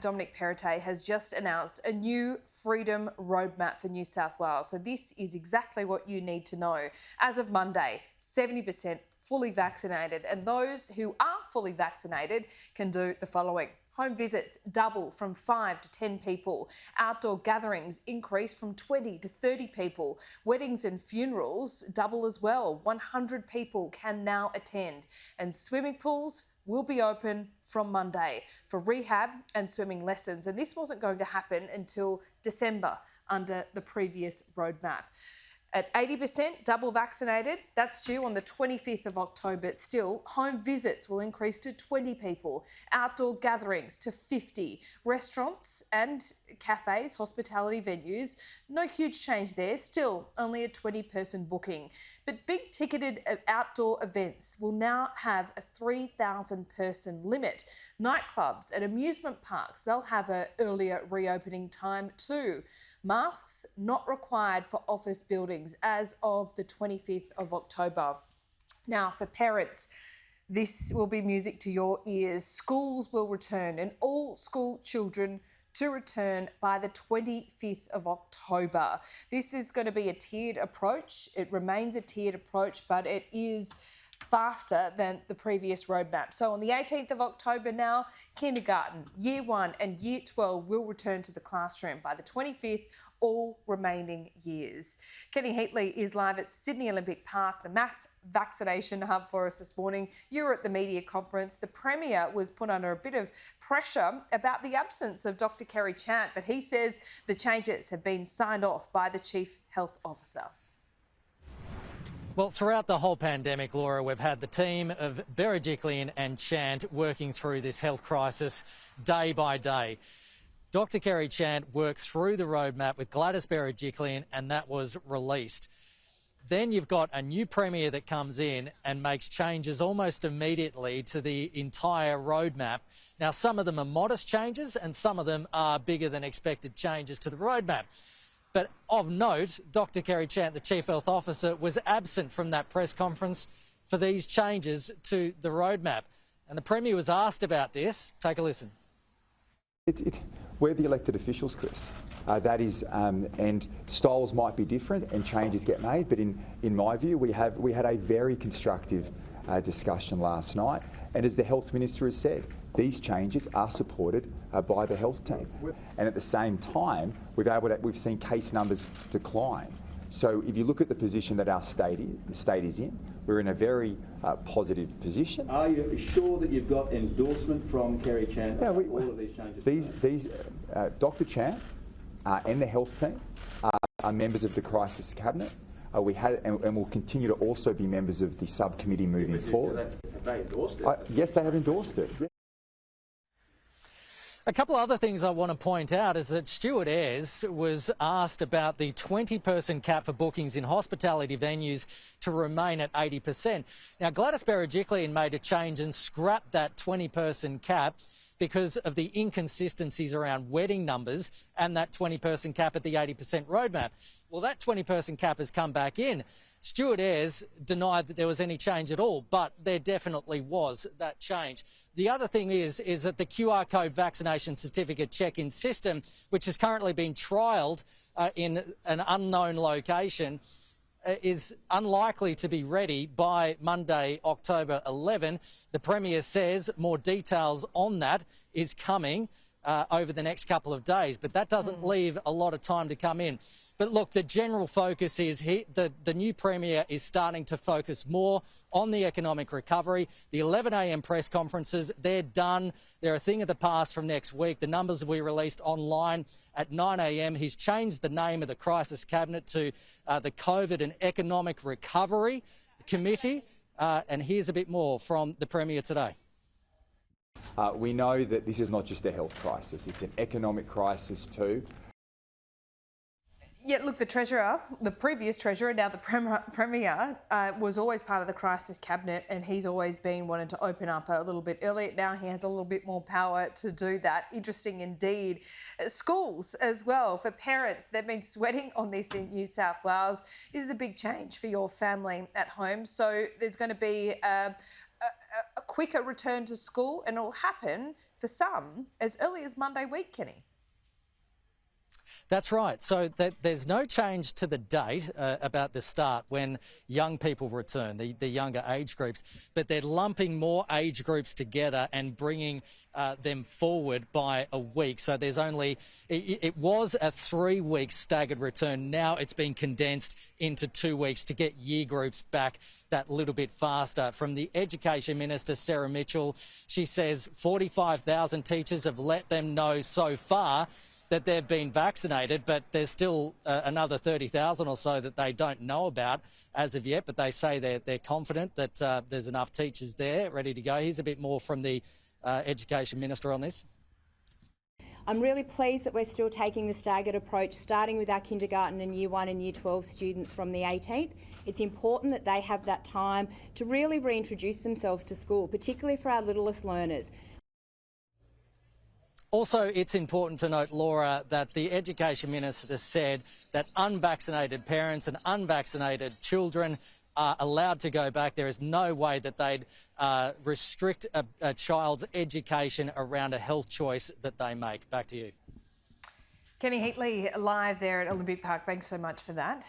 Dominic Perrottet has just announced a new freedom roadmap for New South Wales. So this is exactly what you need to know. As of Monday, 70% fully vaccinated, and those who are fully vaccinated can do the following. Home visits double from 5 to 10 people. Outdoor gatherings increase from 20 to 30 people. Weddings and funerals double as well. 100 people can now attend. And swimming pools will be open from Monday for rehab and swimming lessons. And this wasn't going to happen until December under the previous roadmap. At 80% double vaccinated, that's due on the 25th of October. Still, home visits will increase to 20 people, outdoor gatherings to 50, restaurants and cafes, hospitality venues, no huge change there, still only a 20-person booking. But big ticketed outdoor events will now have a 3,000-person limit. Nightclubs and amusement parks, they'll have an earlier reopening time too. Masks not required for office buildings as of the 25th of October. Now, for parents, this will be music to your ears. Schools will return and all school children to return by the 25th of October. This is going to be a tiered approach. It remains a tiered approach, but it is faster than the previous roadmap. So on the 18th of October now, kindergarten, year 1 and year 12 will return to the classroom. By the 25th, all remaining years. Kenny Heatley is live at Sydney Olympic Park, the mass vaccination hub, for us this morning. You were at the media conference. The Premier was put under a bit of pressure about the absence of Dr. Kerry Chant, but he says the changes have been signed off by the Chief Health Officer. Well, throughout the whole pandemic, Laura, we've had the team of Perrottet and Chant working through this health crisis day by day. Dr. Kerry Chant worked through the roadmap with Gladys Perrottet, and that was released. Then you've got a new Premier that comes in and makes changes almost immediately to the entire roadmap. Now, some of them are modest changes and some of them are bigger than expected changes to the roadmap. But of note, Dr. Kerry Chant, the Chief Health Officer, was absent from that press conference for these changes to the roadmap. And the Premier was asked about this. Take a listen. We're the elected officials, Chris. That is, and styles might be different and changes get made, but in my view, we had a very constructive discussion last night. And as the Health Minister has said, these changes are supported by the health team. And at the same time, we've seen case numbers decline. So if you look at the position that our state is in, we're in a very positive position. Are you sure that you've got endorsement from Kerry Chant for all of these changes? Dr. Chant and the health team are members of the crisis cabinet. We had and will continue to also be members of the subcommittee moving forward. Have they endorsed it? Yes, they have endorsed it. A couple of other things I want to point out is that Stuart Ayres was asked about the 20-person cap for bookings in hospitality venues to remain at 80%. Now, Gladys Perrottet made a change and scrapped that 20-person cap because of the inconsistencies around wedding numbers and that 20-person cap at the 80% roadmap. Well, that 20-person cap has come back in. Stuart Ayres denied that there was any change at all, but there definitely was that change. The other thing is that the QR code vaccination certificate check-in system, which has currently been trialled in an unknown location, is unlikely to be ready by Monday, October 11. The Premier says more details on that is coming over the next couple of days, but that doesn't leave a lot of time to come in. But look, the general focus is the new Premier is starting to focus more on the economic recovery. The 11 a.m. press conferences, they're done. They're a thing of the past from next week. The numbers will be released online at 9 a.m. He's changed the name of the crisis cabinet to the COVID and Economic Recovery Committee. And here's a bit more from the Premier today. We know that this is not just a health crisis, it's an economic crisis too. Yeah, look, the previous Treasurer, now the Premier, was always part of the crisis cabinet, and he's always been wanting to open up a little bit earlier. Now he has a little bit more power to do that. Interesting indeed. Schools as well. For parents, they've been sweating on this in New South Wales. This is a big change for your family at home. So there's going to be a quicker return to school, and it'll happen for some as early as Monday week, Kenny. That's right. So there's no change to the date about the start when young people return, the younger age groups, but they're lumping more age groups together and bringing them forward by a week. So there's only, it was a 3-week staggered return. Now it's been condensed into 2 weeks to get year groups back that little bit faster. From the Education Minister, Sarah Mitchell, she says 45,000 teachers have let them know so far that they've been vaccinated, but there's still another 30,000 or so that they don't know about as of yet, but they say they're confident that there's enough teachers there ready to go. Here's a bit more from the Education Minister on this. I'm really pleased that we're still taking the staggered approach, starting with our kindergarten and Year 1 and Year 12 students from the 18th. It's important that they have that time to really reintroduce themselves to school, particularly for our littlest learners. Also, it's important to note, Laura, that the Education Minister said that unvaccinated parents and unvaccinated children are allowed to go back. There is no way that they'd restrict a child's education around a health choice that they make. Back to you. Kenny Heatley live there at Olympic Park. Thanks so much for that.